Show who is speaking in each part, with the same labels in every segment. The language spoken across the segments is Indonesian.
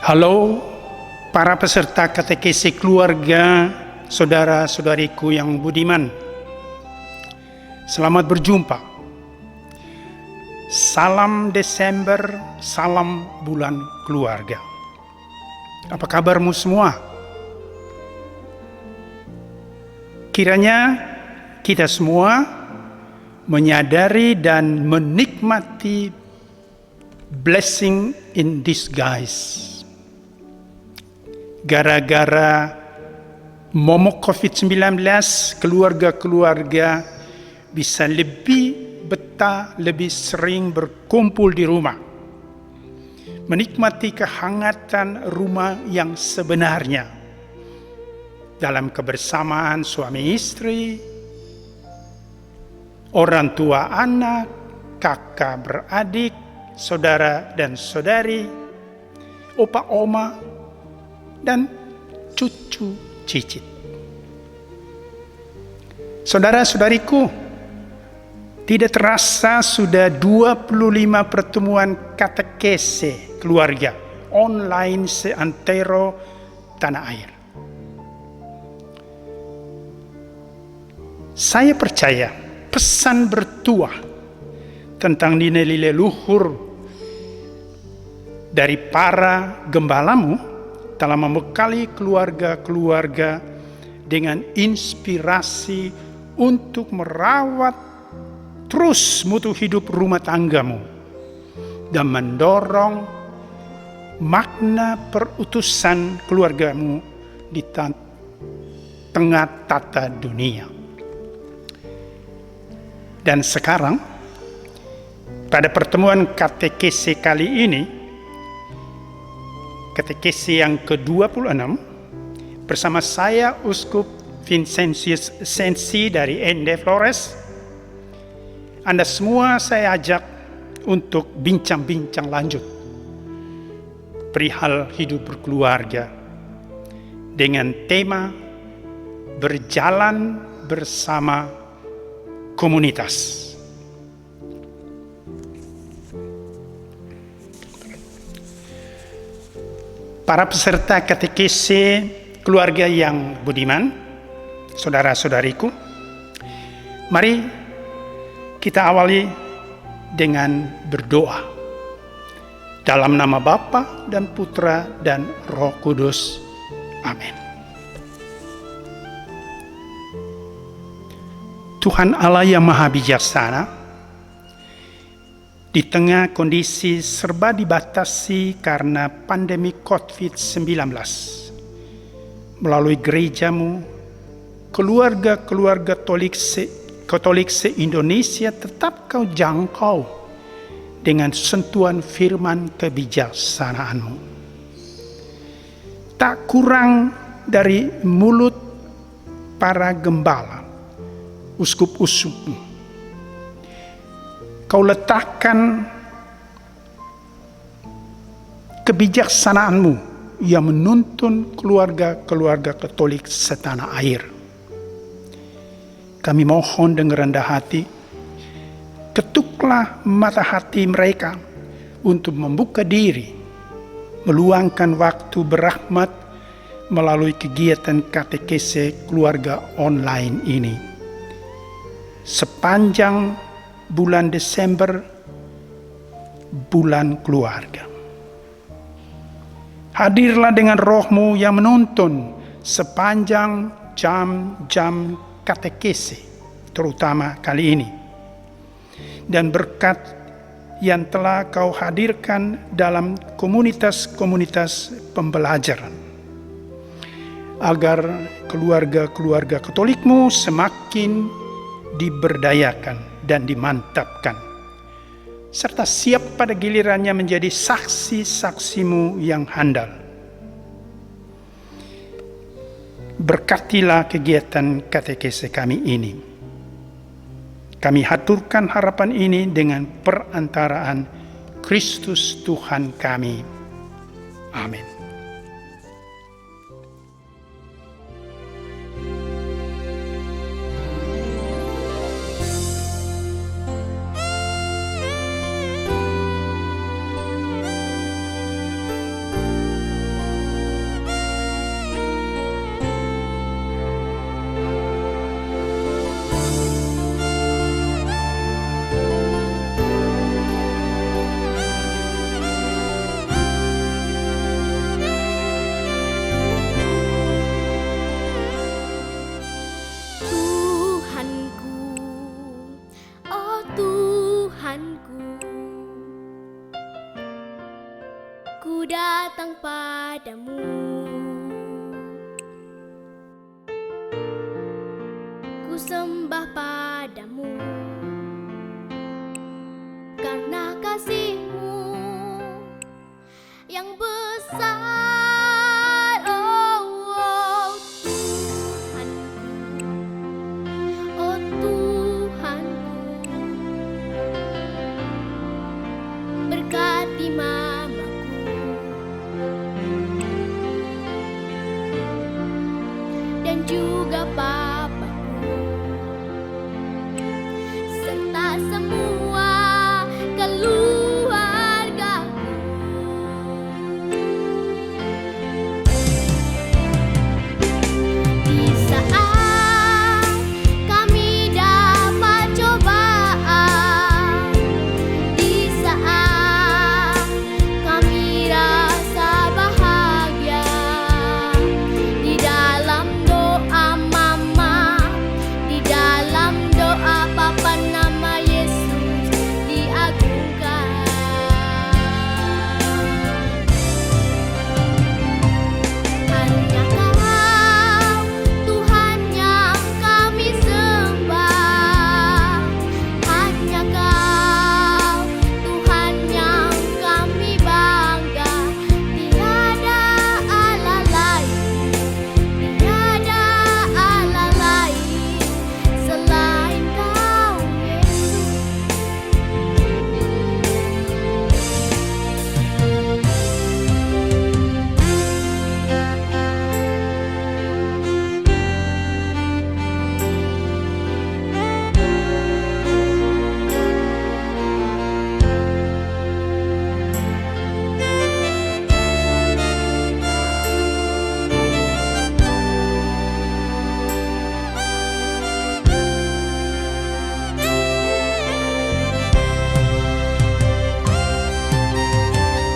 Speaker 1: Halo para peserta katekesi keluarga, saudara-saudariku yang budiman. Selamat berjumpa. Salam Desember, salam bulan keluarga. Apa kabarmu semua? Kiranya kita semua menyadari dan menikmati blessing in disguise. Gara-gara momok COVID-19, keluarga-keluarga bisa lebih betah, lebih sering berkumpul di rumah. Menikmati kehangatan rumah yang sebenarnya. Dalam kebersamaan suami istri, orang tua anak, kakak beradik, saudara dan saudari, opa oma, dan cucu cicit. Saudara-saudariku, tidak terasa sudah 25 pertemuan katekese keluarga online seantero tanah air. Saya percaya pesan bertuah tentang nilai-nilai luhur dari para gembalamu telah membekali keluarga-keluarga dengan inspirasi untuk merawat terus mutu hidup rumah tanggamu dan mendorong makna perutusan keluargamu di tengah tata dunia. Dan sekarang, pada pertemuan katekesi kali ini, katekesi yang ke-26, bersama saya Uskup Vincentius Sensi dari Ende Flores, Anda semua saya ajak untuk bincang-bincang lanjut perihal hidup berkeluarga dengan tema berjalan bersama komunitas. Para peserta katekesi keluarga yang budiman, saudara-saudariku, mari kita awali dengan berdoa. Dalam nama Bapa dan Putra dan Roh Kudus. Amin. Tuhan Allah yang Maha Bijaksana, di tengah kondisi serba dibatasi karena pandemi COVID-19, melalui gerejamu, keluarga-keluarga Katolik se-Indonesia tetap kau jangkau dengan sentuhan firman kebijaksanaanmu. Tak kurang dari mulut para gembala, uskup-uskupmu, kau letakkan kebijaksanaanmu yang menuntun keluarga-keluarga Katolik setanah air. Kami mohon dengan rendah hati, ketuklah mata hati mereka untuk membuka diri, meluangkan waktu berahmat melalui kegiatan katekese keluarga online ini. Sepanjang bulan Desember, bulan keluarga. Hadirlah dengan rohmu yang menuntun sepanjang jam-jam katekesi, terutama kali ini. Dan berkat yang telah kau hadirkan dalam komunitas-komunitas pembelajaran. Agar keluarga-keluarga Katolikmu semakin diberdayakan dan dimantapkan, serta siap pada gilirannya menjadi saksi-saksimu yang handal. Berkatilah kegiatan katekese kami ini. Kami haturkan harapan ini dengan perantaraan Kristus Tuhan kami. Amin.
Speaker 2: datang padamu. Ku sembah padamu karena kasih-Mu yang besar. Oh Tuhanku, oh Tuhanku, berkati mamaku dan juga papaku serta semua keluargaku. Di saat kami dapat cobaan, di saat kami rasa bahagia, di dalam doa mama, di dalam doa papa, nama Yesus diagungkan. Hanya Kau Tuhan yang kami sembah, hanya Kau Tuhan yang kami bangga. Tiada Allah lain, tiada Allah lain selain Kau Yesus.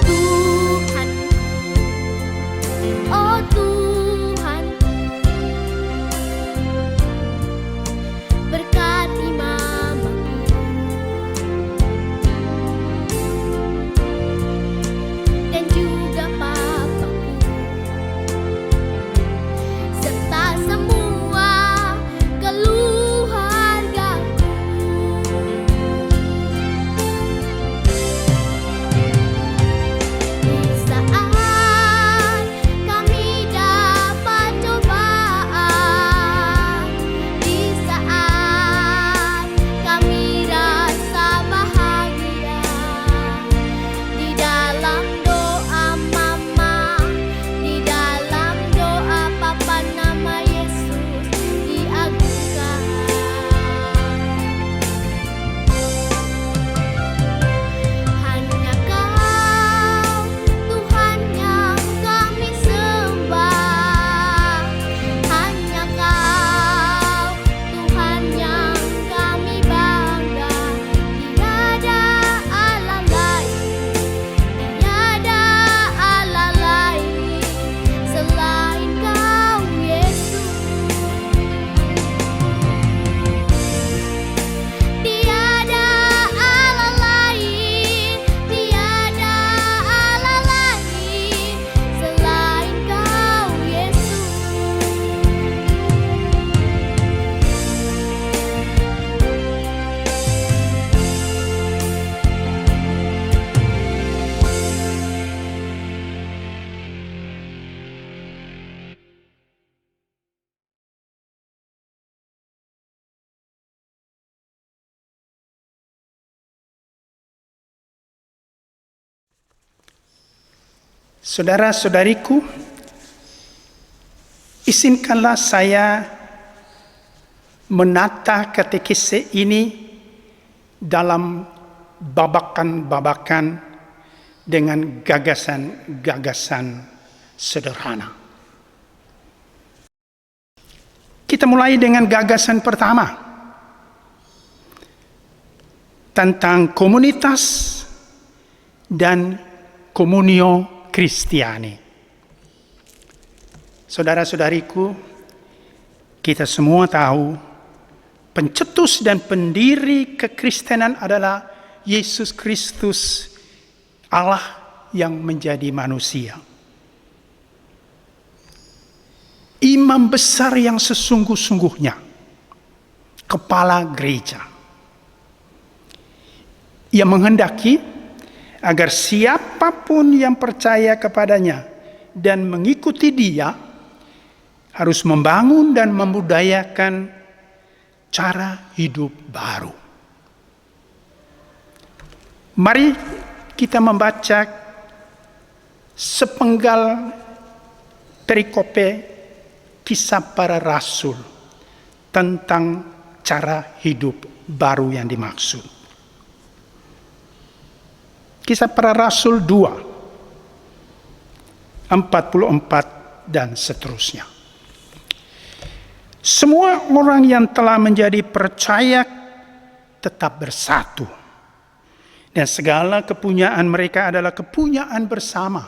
Speaker 2: Tuhanku, oh Tuhanku, berkati mamaku dan juga papaku serta semua keluargaku. Di saat kami dapat cobaan, di saat kami rasa bahagia, di dalam doa mama, di dalam doa papa, nama Yesus diagungkan. Hanya Kau Tuhan yang kami sembah, hanya Kau Tuhan yang kami bangga. Tiada Allah lain, tiada Allah lain selain Kau Yesus. Tiada Allah lain, tiada Allah lain selain Kau Yesus.
Speaker 1: Saudara-saudariku, izinkanlah saya menata katekese ini dalam babakan-babakan dengan gagasan-gagasan sederhana. Kita mulai dengan gagasan pertama tentang komunitas dan komunio Kristiani. Saudara-saudariku, kita semua tahu pencetus dan pendiri kekristenan adalah Yesus Kristus, Allah yang menjadi manusia. imam besar yang sesungguh-sungguhnya, kepala gereja. Ia menghendaki agar siapapun yang percaya kepadanya dan mengikuti dia harus membangun dan membudayakan cara hidup baru. Mari kita membaca sepenggal perikope Kisah Para Rasul tentang cara hidup baru yang dimaksud. Kisah Para Rasul 2, 44 dan seterusnya. Semua orang yang telah menjadi percaya tetap bersatu. Dan segala kepunyaan mereka adalah kepunyaan bersama.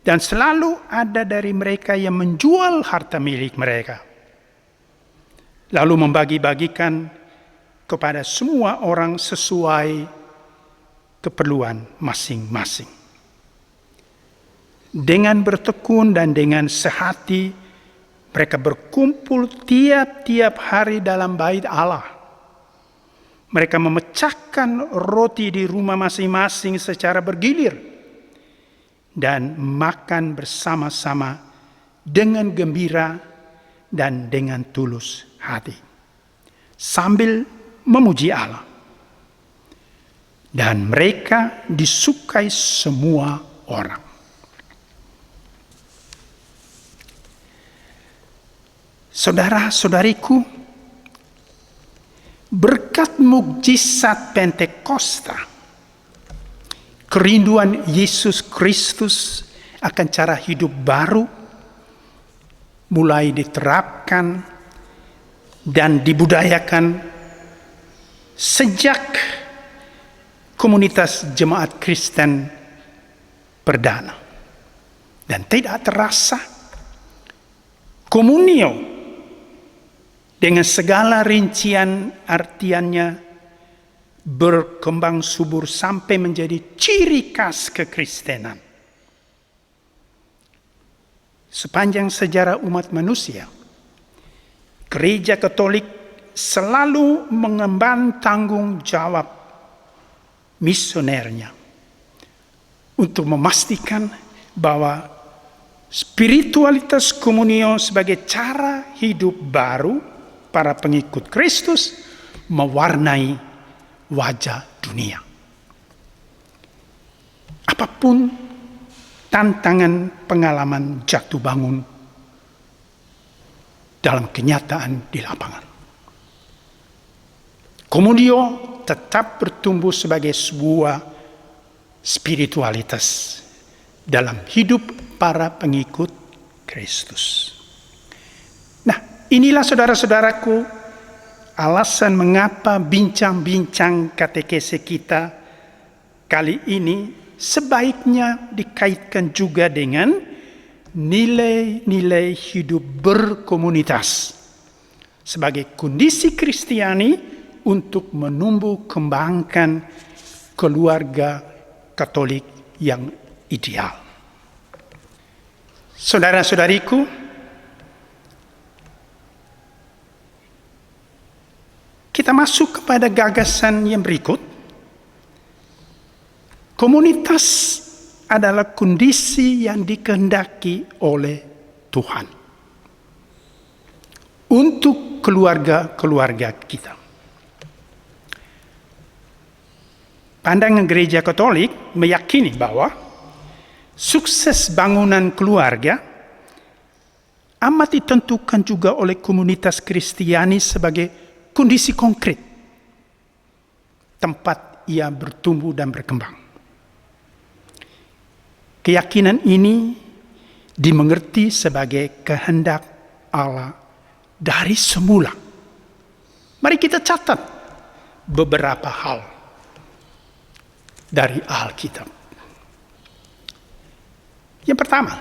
Speaker 1: Dan selalu ada dari mereka yang menjual harta milik mereka, lalu membagi-bagikan kepada semua orang sesuai keperluan masing-masing. Dengan bertekun dan dengan sehati, mereka berkumpul tiap-tiap hari dalam bait Allah. Mereka memecahkan roti di rumah masing-masing secara bergilir dan makan bersama-sama dengan gembira dan dengan tulus hati, sambil memuji Allah. Dan mereka disukai semua orang. Saudara-saudariku, berkat mukjizat Pentakosta, kerinduan Yesus Kristus akan cara hidup baru mulai diterapkan dan dibudayakan sejak komunitas jemaat Kristen perdana. Dan tidak terasa, komunio dengan segala rincian artiannya berkembang subur sampai menjadi ciri khas kekristenan. Sepanjang sejarah umat manusia, Gereja Katolik selalu mengemban tanggung jawab misionernya untuk memastikan bahwa spiritualitas komunio sebagai cara hidup baru para pengikut Kristus mewarnai wajah dunia. Apapun tantangan pengalaman jatuh bangun dalam kenyataan di lapangan, komunio tetap bertumbuh sebagai sebuah spiritualitas dalam hidup para pengikut Kristus. Nah, inilah saudara-saudaraku alasan mengapa bincang-bincang katekese kita kali ini sebaiknya dikaitkan juga dengan nilai-nilai hidup berkomunitas sebagai kondisi Kristiani untuk menumbuh kembangkan keluarga Katolik yang ideal. Saudara-saudariku, kita masuk kepada gagasan yang berikut. Komunitas adalah kondisi yang dikehendaki oleh Tuhan untuk keluarga-keluarga kita. Pandangan Gereja Katolik meyakini bahwa sukses bangunan keluarga amat ditentukan juga oleh komunitas Kristiani sebagai kondisi konkret tempat ia bertumbuh dan berkembang. Keyakinan ini dimengerti sebagai kehendak Allah dari semula. Mari kita catat beberapa hal dari Alkitab. Yang pertama,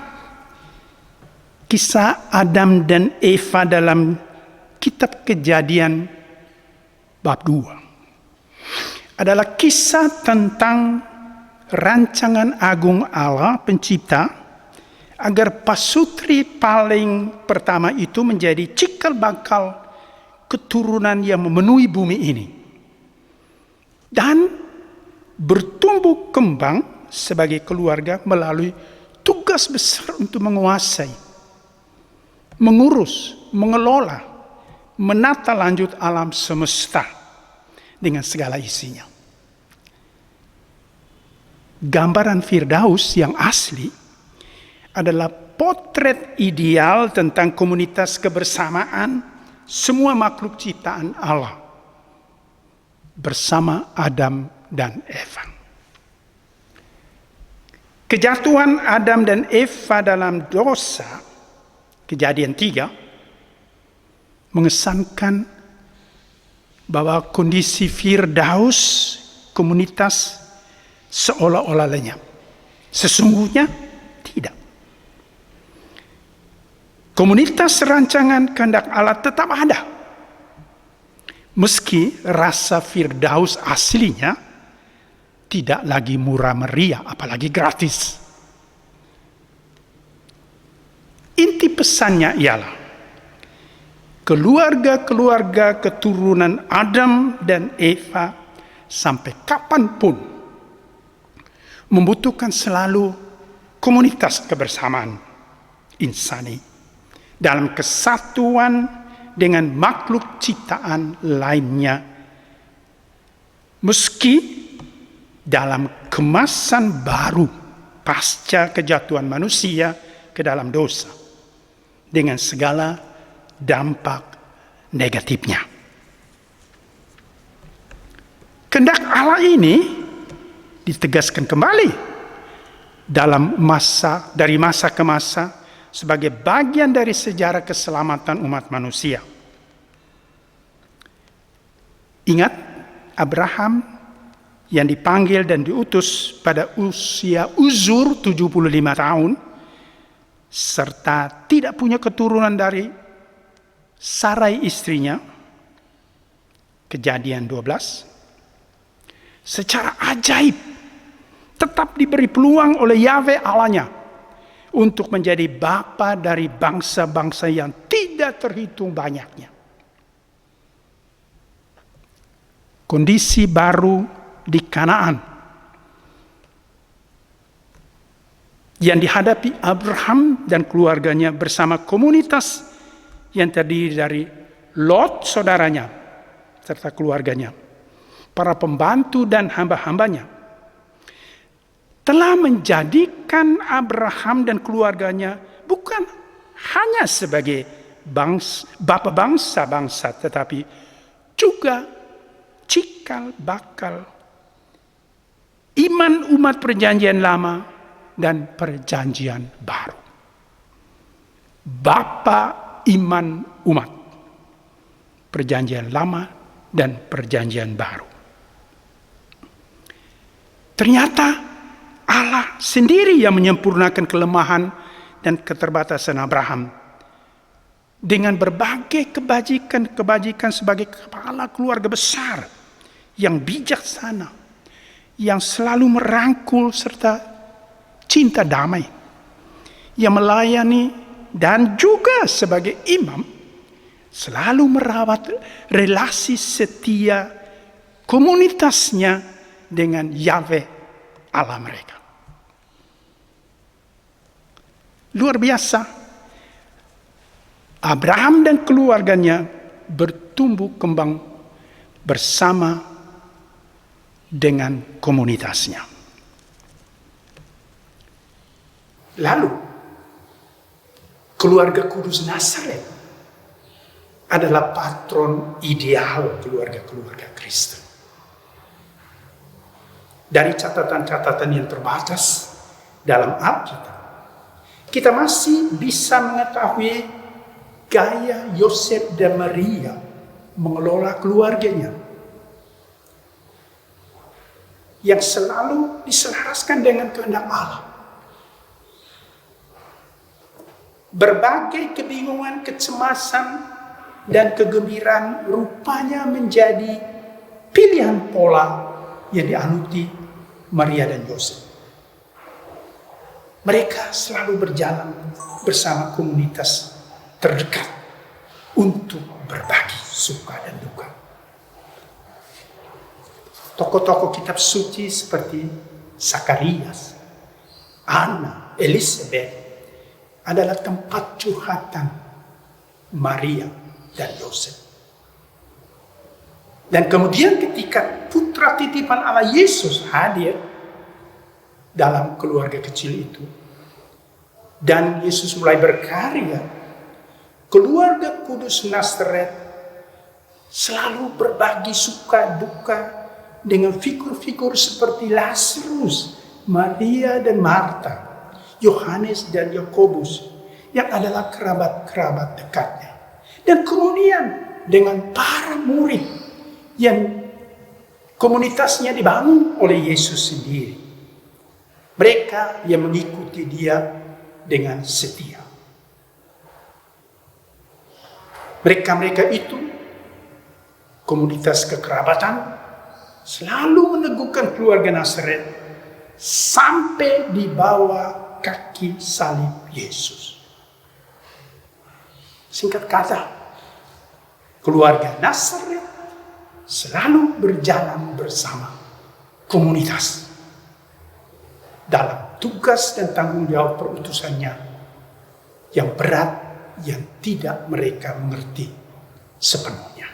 Speaker 1: kisah Adam dan Eva dalam kitab Kejadian bab 2 adalah kisah tentang rancangan agung Allah pencipta agar pasutri paling pertama itu menjadi cikal bakal keturunan yang memenuhi bumi ini. Dan bertumbuh kembang sebagai keluarga melalui tugas besar untuk menguasai, mengurus, mengelola, menata lanjut alam semesta dengan segala isinya. Gambaran Firdaus yang asli adalah potret ideal tentang komunitas kebersamaan semua makhluk ciptaan Allah bersama Adam dan Eva. Kejatuhan Adam dan Eva dalam dosa, Kejadian 3, mengesankan bahwa kondisi Firdaus komunitas seolah-olah lenyap. Sesungguhnya tidak. Komunitas rancangan kehendak Allah tetap ada. Meski rasa Firdaus aslinya tidak lagi murah meriah, apalagi gratis. Inti pesannya ialah keluarga-keluarga keturunan Adam dan Eva sampai kapanpun membutuhkan selalu komunitas kebersamaan insani dalam kesatuan dengan makhluk ciptaan lainnya, meski dalam kemasan baru pasca kejatuhan manusia ke dalam dosa dengan segala dampak negatifnya. Kehendak Allah ini ditegaskan kembali dari masa ke masa sebagai bagian dari sejarah keselamatan umat manusia. Ingat Abraham yang dipanggil dan diutus pada usia uzur 75 tahun serta tidak punya keturunan dari Sarai istrinya. Kejadian 12. Secara ajaib tetap diberi peluang oleh Yahweh Allahnya untuk menjadi bapa dari bangsa-bangsa yang tidak terhitung banyaknya. Kondisi baru di Kanaan yang dihadapi Abraham dan keluarganya bersama komunitas yang terdiri dari Lot saudaranya serta keluarganya, para pembantu dan hamba-hambanya, telah menjadikan Abraham dan keluarganya bukan hanya sebagai bapa bangsa-bangsa, tetapi juga cikal bakal iman umat perjanjian lama dan perjanjian baru. Bapa iman umat perjanjian lama dan perjanjian baru. Ternyata Allah sendiri yang menyempurnakan kelemahan dan keterbatasan Abraham dengan berbagai kebajikan sebagai kepala keluarga besar yang bijaksana, yang selalu merangkul serta cinta damai, yang melayani dan juga sebagai imam selalu merawat relasi setia komunitasnya dengan Yahweh Allah mereka. Luar biasa. Abraham dan keluarganya bertumbuh kembang bersama dengan komunitasnya. Lalu, keluarga kudus Nazaret adalah patron ideal keluarga-keluarga Kristen. Dari catatan-catatan yang terbatas dalam Alkitab, kita masih bisa mengetahui gaya Yosef dan Maria mengelola keluarganya yang selalu diselaraskan dengan kehendak Allah. Berbagai kebingungan, kecemasan, dan kegembiraan rupanya menjadi pilihan pola yang dianuti Maria dan Yosef. Mereka selalu berjalan bersama komunitas terdekat untuk berbagi suka dan duka. Tokoh-tokoh kitab suci seperti Zakarias, Anna, Elizabeth adalah tempat curhatan Maria dan Yosef. Dan kemudian ketika putra titipan Allah Yesus hadir dalam keluarga kecil itu, dan Yesus mulai berkarya, keluarga kudus Nazaret selalu berbagi suka duka dengan figur-figur seperti Lazarus, Maria dan Marta, Yohanes dan Yakobus yang adalah kerabat-kerabat dekatnya. Dan kemudian dengan para murid yang komunitasnya dibangun oleh Yesus sendiri. Mereka yang mengikuti dia dengan setia. Mereka-mereka itu, komunitas kekerabatan, selalu meneguhkan keluarga Nazaret sampai di bawah kaki salib Yesus. Singkat kata, keluarga Nazaret selalu berjalan bersama komunitas dalam tugas dan tanggung jawab perutusannya yang berat, yang tidak mereka mengerti sepenuhnya.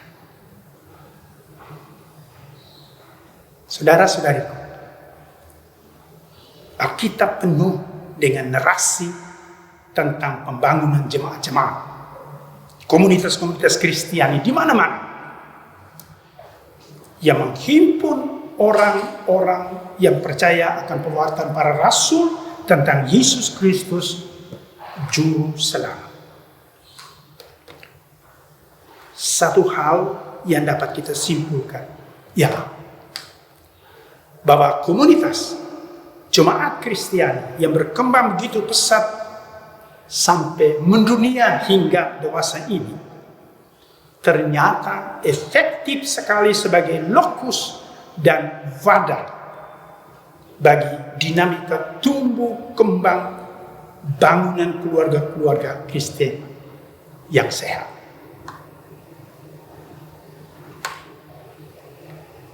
Speaker 1: Saudara-saudariku, Alkitab penuh dengan narasi tentang pembangunan jemaat-jemaat, komunitas-komunitas Kristiani di mana-mana yang menghimpun orang-orang yang percaya akan perbuatan para rasul tentang Yesus Kristus, Juru Selamat. Satu hal yang dapat kita simpulkan, ialah bahwa komunitas jemaat Kristiani yang berkembang begitu pesat sampai mendunia hingga dewasa ini, ternyata efektif sekali sebagai lokus dan wadah bagi dinamika tumbuh kembang bangunan keluarga-keluarga Kristen yang sehat.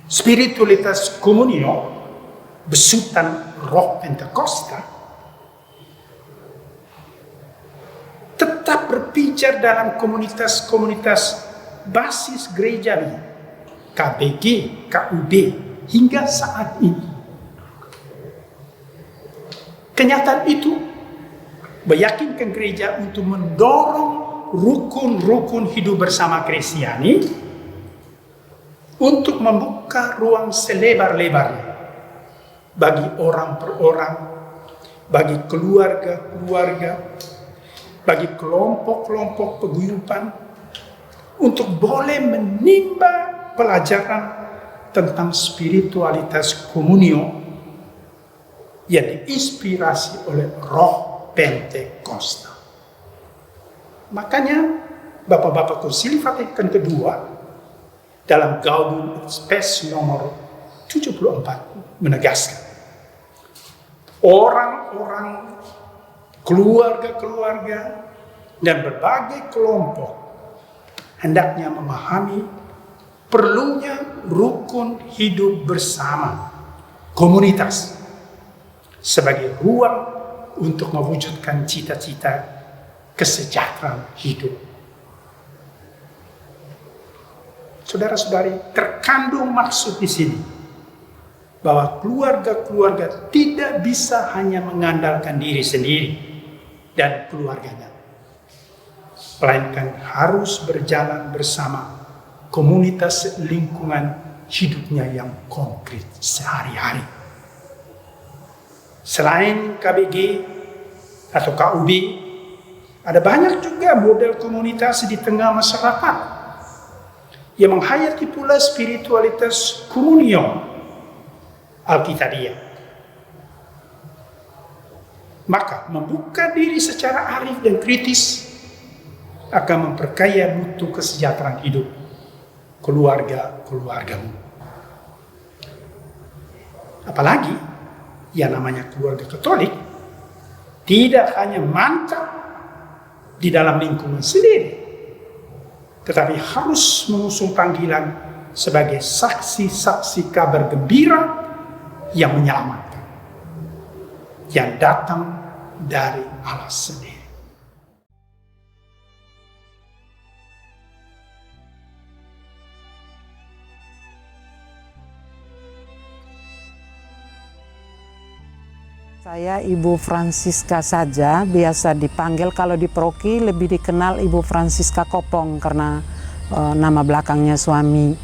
Speaker 1: Spiritualitas komunio, besutan roh Pentakosta, tetap berpijar dalam komunitas-komunitas basis gerejawi, KBG, KUB, hingga saat ini. Kenyataan itu meyakinkan gereja untuk mendorong rukun-rukun hidup bersama Kristiani untuk membuka ruang selebar-lebarnya bagi orang per orang, bagi keluarga-keluarga, bagi kelompok-kelompok paguyuban, untuk boleh menimba pelajaran tentang spiritualitas komunio yang diinspirasi oleh roh Pentakosta. Makanya Bapak-Bapak Konsili Vatikan II dalam Gaudium et Spes nomor 74 menegaskan, orang-orang, keluarga-keluarga, dan berbagai kelompok hendaknya memahami perlunya rukun hidup bersama komunitas sebagai ruang untuk mewujudkan cita-cita kesejahteraan hidup. Saudara-saudari, terkandung maksud di sini bahwa keluarga-keluarga tidak bisa hanya mengandalkan diri sendiri dan keluarganya, melainkan harus berjalan bersama komunitas lingkungan hidupnya yang konkret sehari-hari. Selain KBG atau KUB, ada banyak juga model komunitas di tengah masyarakat yang menghayati pula spiritualitas komunio Alkitabiah. Maka membuka diri secara arif dan kritis akan memperkaya mutu kesejahteraan hidup keluarga-keluargamu. Apalagi yang namanya keluarga Katolik tidak hanya mantap di dalam lingkungan sendiri, tetapi harus mengusung panggilan sebagai saksi-saksi kabar gembira yang menyelamatkan, yang datang dari Allah sendiri.
Speaker 3: Saya Ibu Francisca saja, biasa dipanggil kalau di paroki lebih dikenal Ibu Francisca Kopong karena nama belakangnya suami.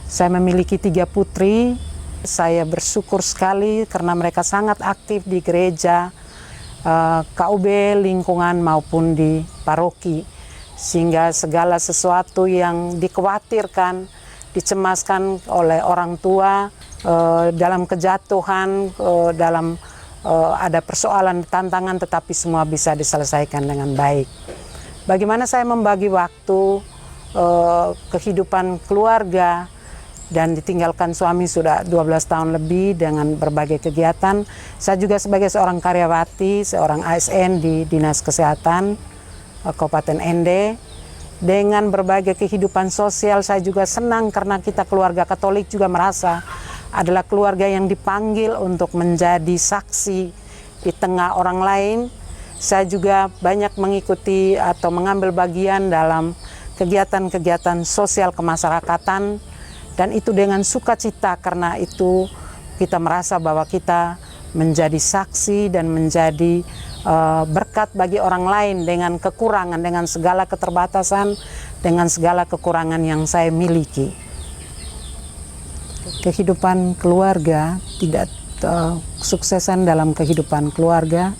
Speaker 3: Saya memiliki 3 putri, saya bersyukur sekali karena mereka sangat aktif di gereja, KUB, lingkungan maupun di paroki. Sehingga segala sesuatu yang dikhawatirkan, dicemaskan oleh orang tua dalam kejatuhan, dalam ada persoalan, tantangan, tetapi semua bisa diselesaikan dengan baik. Bagaimana saya membagi waktu, kehidupan keluarga, dan ditinggalkan suami sudah 12 tahun lebih dengan berbagai kegiatan. Saya juga sebagai seorang karyawati, seorang ASN di Dinas Kesehatan Kabupaten Ende. Dengan berbagai kehidupan sosial, saya juga senang karena kita keluarga Katolik juga merasa adalah keluarga yang dipanggil untuk menjadi saksi di tengah orang lain. Saya juga banyak mengikuti atau mengambil bagian dalam kegiatan-kegiatan sosial kemasyarakatan, dan itu dengan sukacita karena itu kita merasa bahwa kita menjadi saksi dan menjadi berkat bagi orang lain dengan kekurangan, dengan segala keterbatasan, dengan segala kekurangan yang saya miliki. Kehidupan keluarga, kesuksesan dalam kehidupan keluarga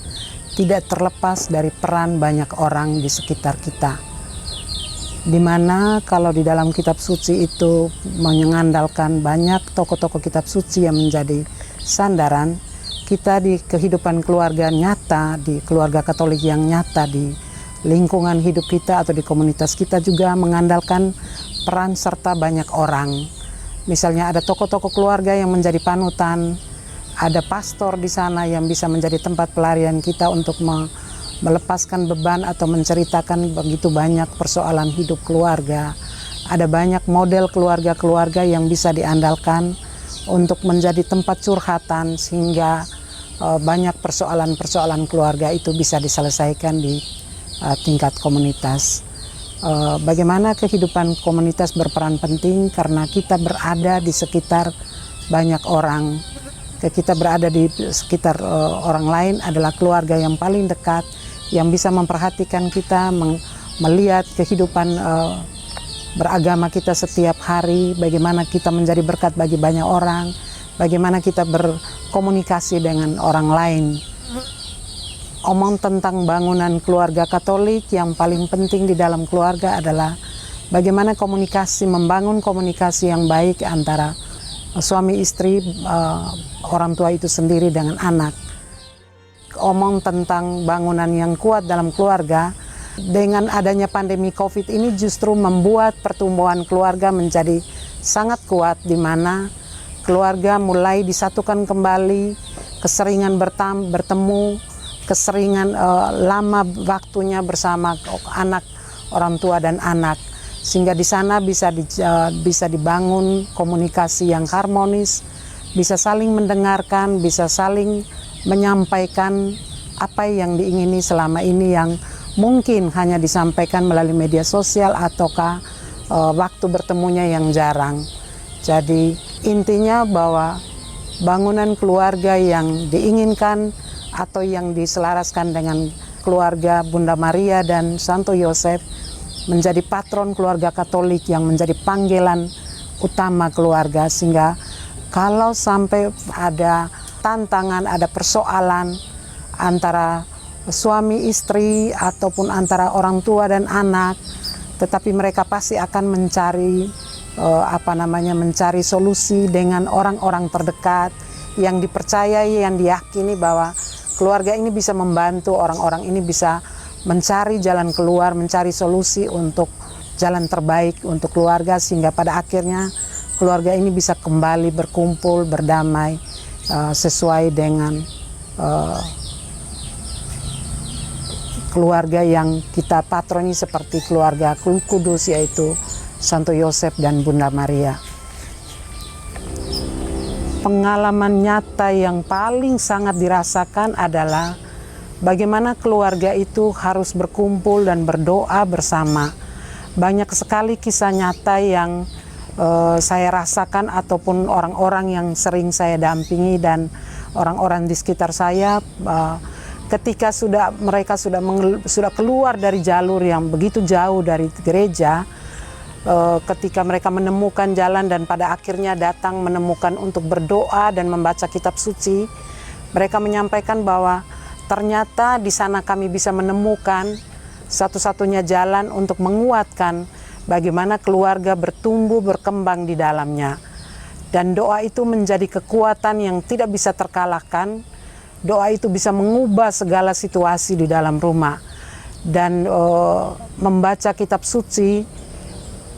Speaker 3: tidak terlepas dari peran banyak orang di sekitar kita. Di mana kalau di dalam kitab suci itu mengandalkan banyak tokoh-tokoh kitab suci yang menjadi sandaran, kita di kehidupan keluarga nyata, di keluarga Katolik yang nyata, di lingkungan hidup kita atau di komunitas kita juga mengandalkan peran serta banyak orang. Misalnya ada tokoh-tokoh keluarga yang menjadi panutan, ada pastor di sana yang bisa menjadi tempat pelarian kita untuk melepaskan beban atau menceritakan begitu banyak persoalan hidup keluarga. Ada banyak model keluarga-keluarga yang bisa diandalkan untuk menjadi tempat curhatan sehingga banyak persoalan-persoalan keluarga itu bisa diselesaikan di tingkat komunitas. Bagaimana kehidupan komunitas berperan penting karena kita berada di sekitar banyak orang. Kita berada di sekitar orang lain adalah keluarga yang paling dekat, yang bisa memperhatikan kita, melihat kehidupan beragama kita setiap hari, bagaimana kita menjadi berkat bagi banyak orang, bagaimana kita berkomunikasi dengan orang lain. Omong tentang bangunan keluarga Katolik, yang paling penting di dalam keluarga adalah bagaimana komunikasi, membangun komunikasi yang baik antara suami istri, orang tua itu sendiri dengan anak. Omong tentang bangunan yang kuat dalam keluarga, dengan adanya pandemi COVID ini justru membuat pertumbuhan keluarga menjadi sangat kuat, di mana keluarga mulai disatukan kembali, keseringan bertemu, keseringan lama waktunya bersama anak, orang tua dan anak, sehingga di sana bisa dibangun komunikasi yang harmonis, bisa saling mendengarkan, bisa saling menyampaikan apa yang diingini selama ini yang mungkin hanya disampaikan melalui media sosial ataukah waktu bertemunya yang jarang. Jadi intinya bahwa bangunan keluarga yang diinginkan atau yang diselaraskan dengan keluarga Bunda Maria dan Santo Yosef menjadi patron keluarga Katolik yang menjadi panggilan utama keluarga, sehingga kalau sampai ada tantangan, ada persoalan antara suami istri ataupun antara orang tua dan anak, tetapi mereka pasti akan mencari mencari solusi dengan orang-orang terdekat yang dipercayai, yang diyakini bahwa keluarga ini bisa membantu, orang-orang ini bisa mencari jalan keluar, mencari solusi untuk jalan terbaik untuk keluarga, sehingga pada akhirnya keluarga ini bisa kembali berkumpul, berdamai, sesuai dengan keluarga yang kita patroni seperti keluarga kudus, yaitu Santo Yosef dan Bunda Maria. Pengalaman nyata yang paling sangat dirasakan adalah bagaimana keluarga itu harus berkumpul dan berdoa bersama. Banyak sekali kisah nyata yang saya rasakan ataupun orang-orang yang sering saya dampingi dan orang-orang di sekitar saya, ketika mereka sudah keluar dari jalur yang begitu jauh dari gereja, ketika mereka menemukan jalan dan pada akhirnya datang menemukan untuk berdoa dan membaca kitab suci, mereka menyampaikan bahwa ternyata di sana kami bisa menemukan satu-satunya jalan untuk menguatkan bagaimana keluarga bertumbuh berkembang di dalamnya. Dan doa itu menjadi kekuatan yang tidak bisa terkalahkan. Doa itu bisa mengubah segala situasi di dalam rumah. Dan membaca kitab suci,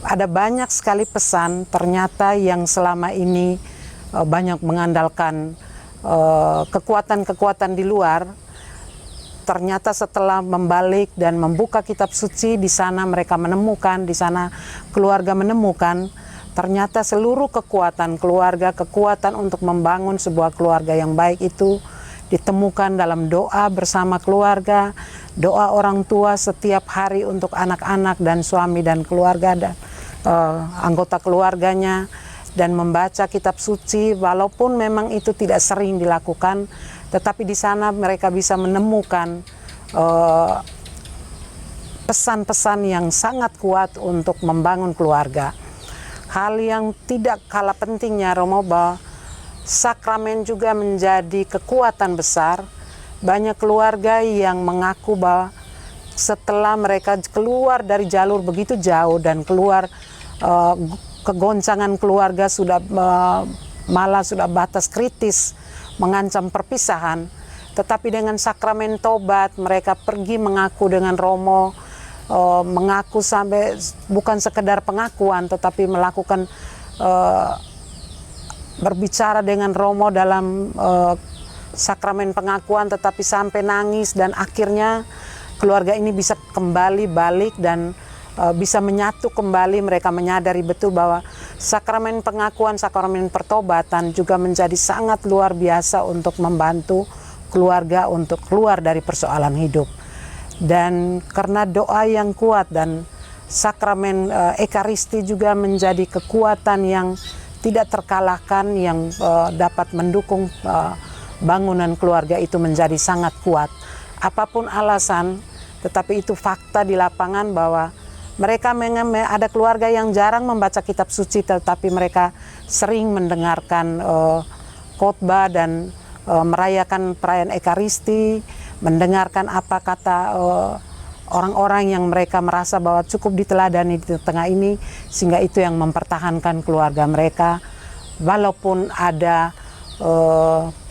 Speaker 3: ada banyak sekali pesan ternyata yang selama ini banyak mengandalkan kekuatan-kekuatan di luar. Ternyata setelah membalik dan membuka kitab suci, di sana mereka menemukan, di sana keluarga menemukan, ternyata seluruh kekuatan keluarga, kekuatan untuk membangun sebuah keluarga yang baik itu ditemukan dalam doa bersama keluarga, doa orang tua setiap hari untuk anak-anak dan suami dan keluarga dan anggota keluarganya, dan membaca kitab suci. Walaupun memang itu tidak sering dilakukan, tetapi di sana mereka bisa menemukan pesan-pesan yang sangat kuat untuk membangun keluarga. Hal yang tidak kalah pentingnya, Romo, bahwa sakramen juga menjadi kekuatan besar. Banyak keluarga yang mengaku bahwa setelah mereka keluar dari jalur begitu jauh dan keluar kegoncangan keluarga sudah malah sudah batas kritis, mengancam perpisahan, tetapi dengan sakramen tobat mereka pergi mengaku dengan Romo, mengaku sampai bukan sekedar pengakuan tetapi melakukan berbicara dengan Romo dalam sakramen pengakuan, tetapi sampai nangis, dan akhirnya keluarga ini bisa kembali balik dan bisa menyatu kembali. Mereka menyadari betul bahwa sakramen pengakuan, sakramen pertobatan juga menjadi sangat luar biasa untuk membantu keluarga untuk keluar dari persoalan hidup. Dan karena doa yang kuat dan sakramen Ekaristi juga menjadi kekuatan yang tidak terkalahkan, yang dapat mendukung bangunan keluarga itu menjadi sangat kuat. Apapun alasan, tetapi itu fakta di lapangan bahwa mereka ada keluarga yang jarang membaca kitab suci, tetapi mereka sering mendengarkan khotbah dan merayakan perayaan Ekaristi, mendengarkan apa kata orang-orang yang mereka merasa bahwa cukup diteladani di tengah ini, sehingga itu yang mempertahankan keluarga mereka. Walaupun ada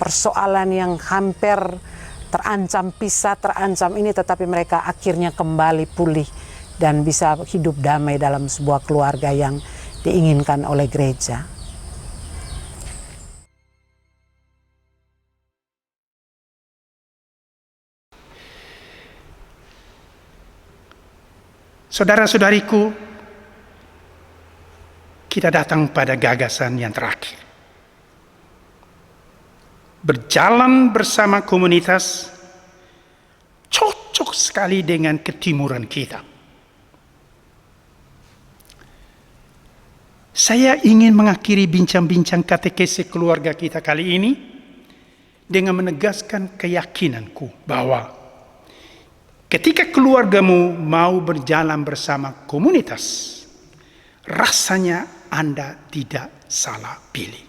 Speaker 3: persoalan yang hampir terancam pisah, terancam ini, tetapi mereka akhirnya kembali pulih dan bisa hidup damai dalam sebuah keluarga yang diinginkan oleh gereja.
Speaker 1: Saudara-saudariku, kita datang pada gagasan yang terakhir. Berjalan bersama komunitas cocok sekali dengan ketimuran kita. Saya ingin mengakhiri bincang-bincang katekese keluarga kita kali ini dengan menegaskan keyakinanku bahwa ketika keluargamu mau berjalan bersama komunitas, rasanya Anda tidak salah pilih.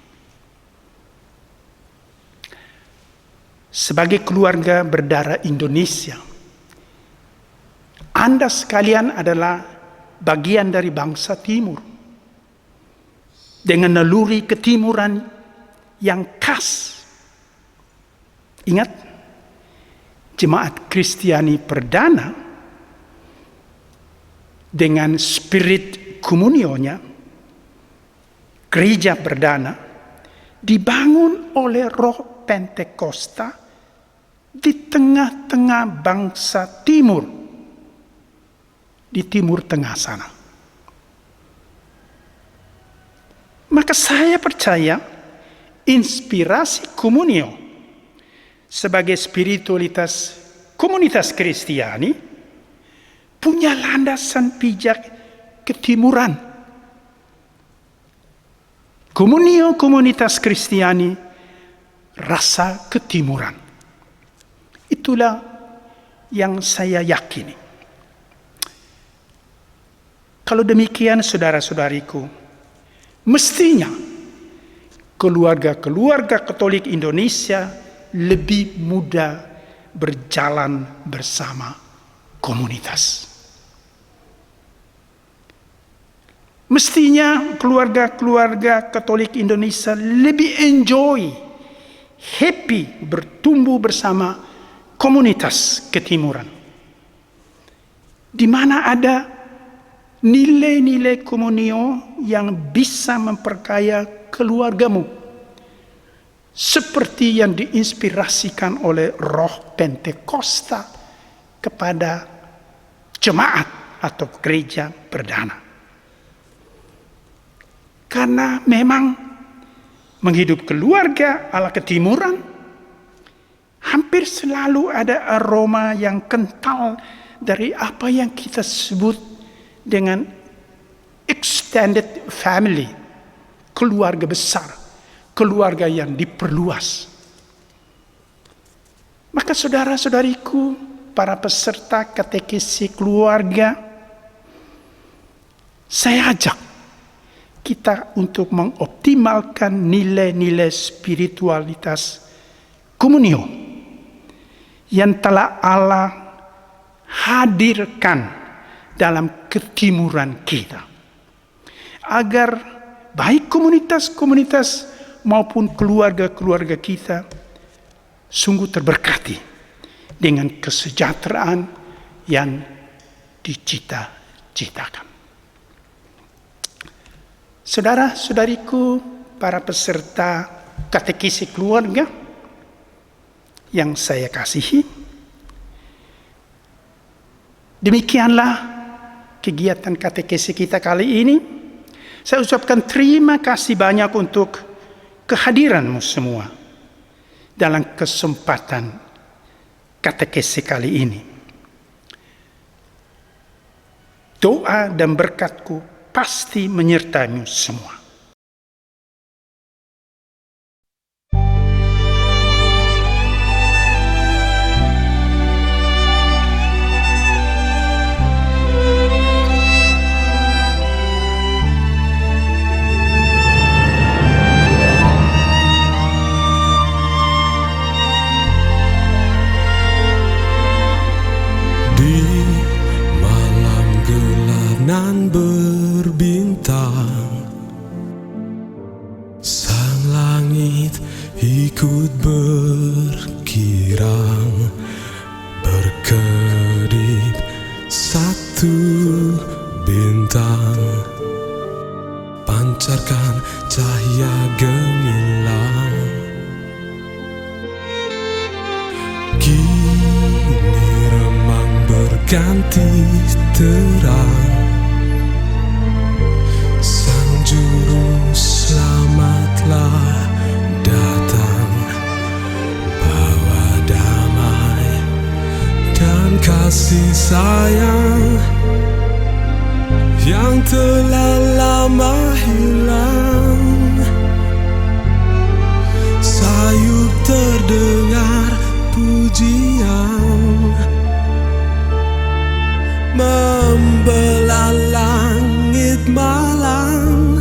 Speaker 1: Sebagai keluarga berdarah Indonesia, Anda sekalian adalah bagian dari bangsa Timur dengan naluri ketimuran yang khas. Ingat, Jemaat Kristiani Perdana dengan spirit komunionya, gereja perdana, dibangun oleh Roh Pentakosta di tengah-tengah bangsa timur, di Timur Tengah sana. Maka saya percaya inspirasi komunio sebagai spiritualitas komunitas Kristiani punya landasan pijak ketimuran. Komunio komunitas Kristiani rasa ketimuran. Itulah yang saya yakini. Kalau demikian saudara-saudariku, mestinya keluarga-keluarga Katolik Indonesia lebih mudah berjalan bersama komunitas. Mestinya keluarga-keluarga Katolik Indonesia lebih enjoy, happy bertumbuh bersama komunitas ketimuran. Di mana ada nilai-nilai komunio yang bisa memperkaya keluargamu, seperti yang diinspirasikan oleh Roh Pentakosta kepada jemaat atau gereja perdana. Karena memang menghidup keluarga ala ketimuran hampir selalu ada aroma yang kental dari apa yang kita sebut dengan extended family, keluarga besar, keluarga yang diperluas. Maka saudara-saudariku, para peserta katekesi keluarga, saya ajak kita untuk mengoptimalkan nilai-nilai spiritualitas komunio yang telah Allah hadirkan dalam ketimuran kita, agar baik komunitas-komunitas maupun keluarga-keluarga kita sungguh terberkati dengan kesejahteraan yang dicita-citakan. Saudara-saudariku, para peserta katekesi keluarga yang saya kasihi, demikianlah kegiatan katekesi kita kali ini. Saya ucapkan terima kasih banyak untuk kehadiranmu semua dalam kesempatan katekesi kali ini. Doa dan berkatku pasti menyertaimu semua.
Speaker 4: Di malam gelap nan berbintang, sang langit ikut berkirang, berkedip satu bintang, pancarkan cahaya gemilang. Kini remang berganti terang, Sang Juru Selamatlah datang, bawa damai dan kasih sayang yang telah lama hilang. Sayup terdengar pujian membelah langit malam,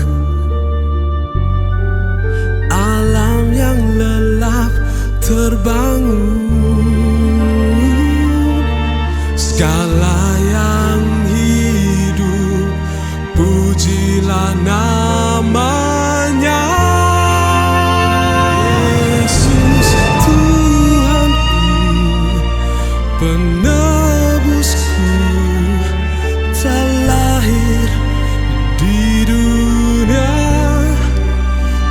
Speaker 4: alam yang lelap terbangun, segala yang hidup pujilah namanya. Yesus Tuhanku, penebusku, terlahir di dunia,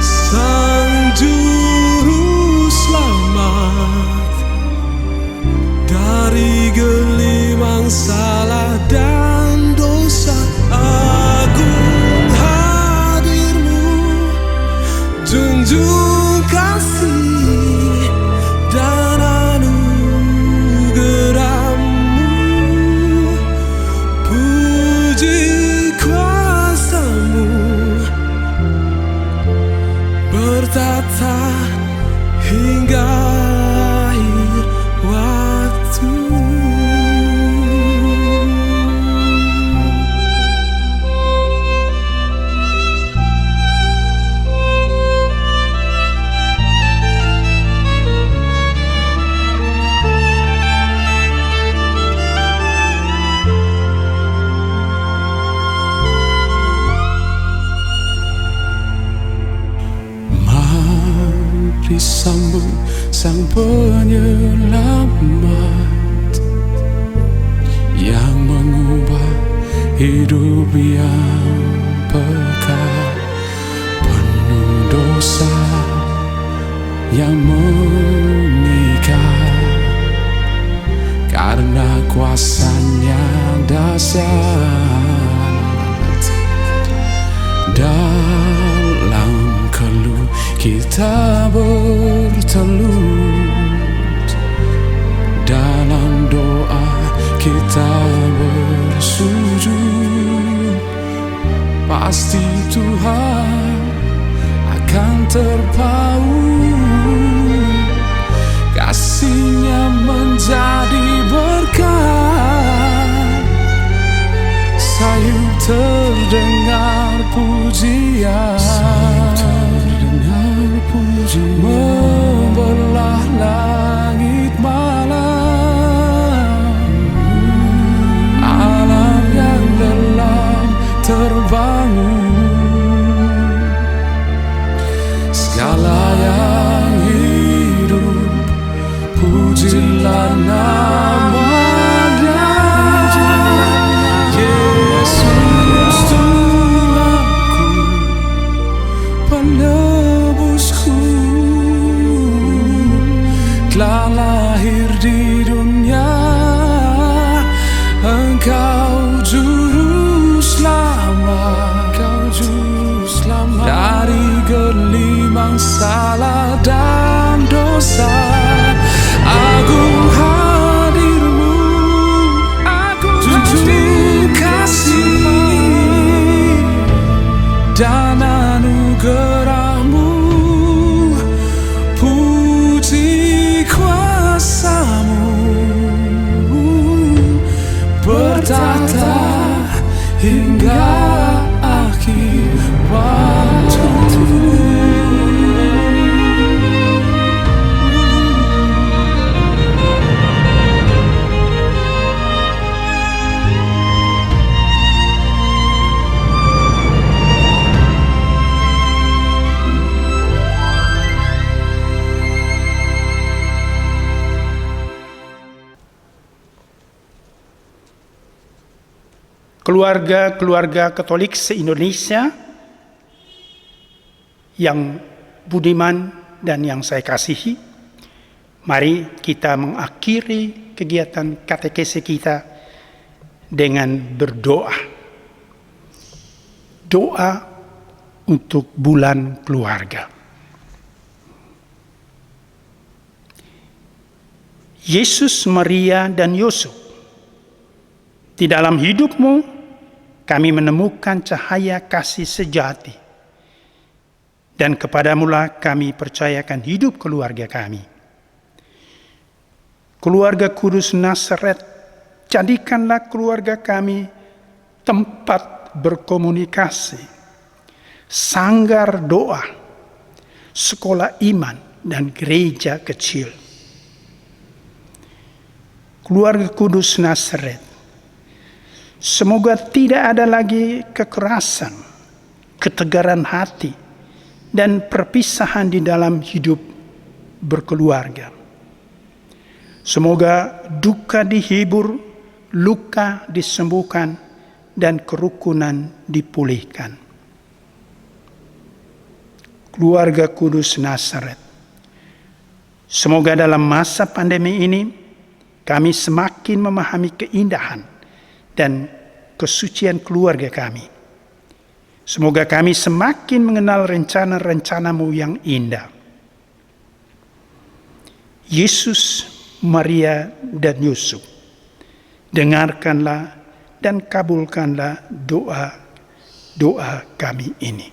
Speaker 4: Sang Juru Selamat disambut Sang Penyelamat yang mengubah hidup yang pekat, penuh dosa yang mengikat, karena kuasanya dahsyat. Dalam keluh kita bertelut, dalam doa kita bersujud, pasti Tuhan akan terpaut, kasih-Nya menjadi berkat. Sayup terdengar pujian, membelah langit malam, alam yang lelam terbangun, segala yang hidup pujilah nama-Nya. Yesus Tuhanku, penebusku, telah lahir di dunia, Engkau juru selamat, dari gelimang salah dan dosa. Agung hadir-Mu, jujur kasih dan anugerah-Mu, puji kuasa-Mu bertata hingga akhir waktu.
Speaker 1: Keluarga-keluarga Katolik se-Indonesia yang budiman dan yang saya kasihi, mari kita mengakhiri kegiatan katekesi kita dengan berdoa. Doa untuk bulan keluarga. Yesus, Maria, dan Yusuf, di dalam hidupmu kami menemukan cahaya kasih sejati, dan kepadamulah kami percayakan hidup keluarga kami. Keluarga Kudus Nazaret, jadikanlah keluarga kami tempat berkomunikasi, sanggar doa, sekolah iman, dan gereja kecil. Keluarga Kudus Nazaret, semoga tidak ada lagi kekerasan, ketegaran hati, dan perpisahan di dalam hidup berkeluarga. Semoga duka dihibur, luka disembuhkan, dan kerukunan dipulihkan. Keluarga Kudus Nazaret, semoga dalam masa pandemi ini kami semakin memahami keindahan dan kesucian keluarga kami. Semoga kami semakin mengenal rencana-rencana-Mu yang indah. Yesus, Maria, dan Yusuf, dengarkanlah dan kabulkanlah doa kami ini.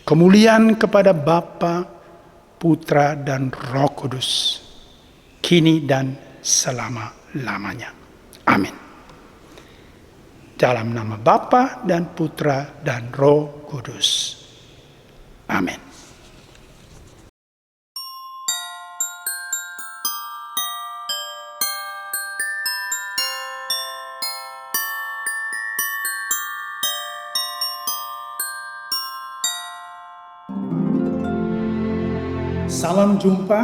Speaker 1: Kemuliaan kepada Bapa, Putra, dan Roh Kudus, kini dan selama-lamanya. Amin. Dalam nama Bapa dan Putra dan Roh Kudus. Amin. Salam jumpa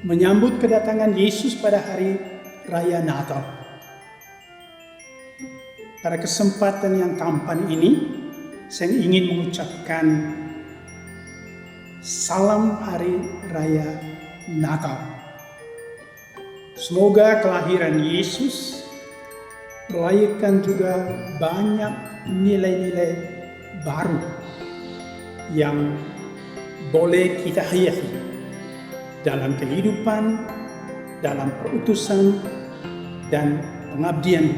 Speaker 1: menyambut kedatangan Yesus pada hari Raya Natal. Pada kesempatan yang tampan ini, saya ingin mengucapkan salam Hari Raya Natal. Semoga kelahiran Yesus melahirkan juga banyak nilai-nilai baru yang boleh kita hayati dalam kehidupan, dalam perutusan, dan pengabdian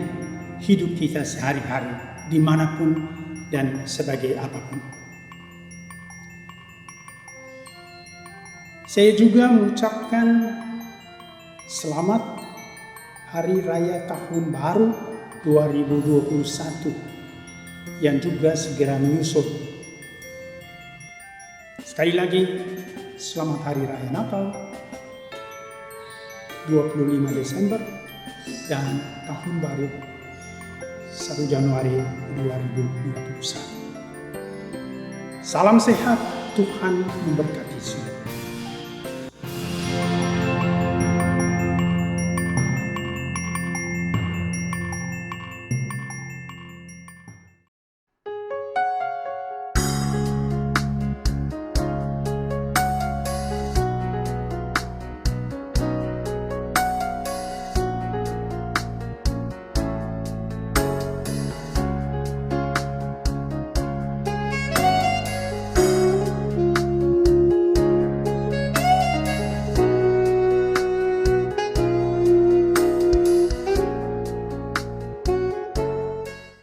Speaker 1: hidup kita sehari-hari, dimanapun dan sebagai apapun. Saya juga mengucapkan selamat Hari Raya Tahun Baru 2021 yang juga segera menyusul. Sekali lagi, selamat Hari Raya Natal 25 Desember dan Tahun Baru 1 Januari 2021. Salam sehat, Tuhan memberkati semua.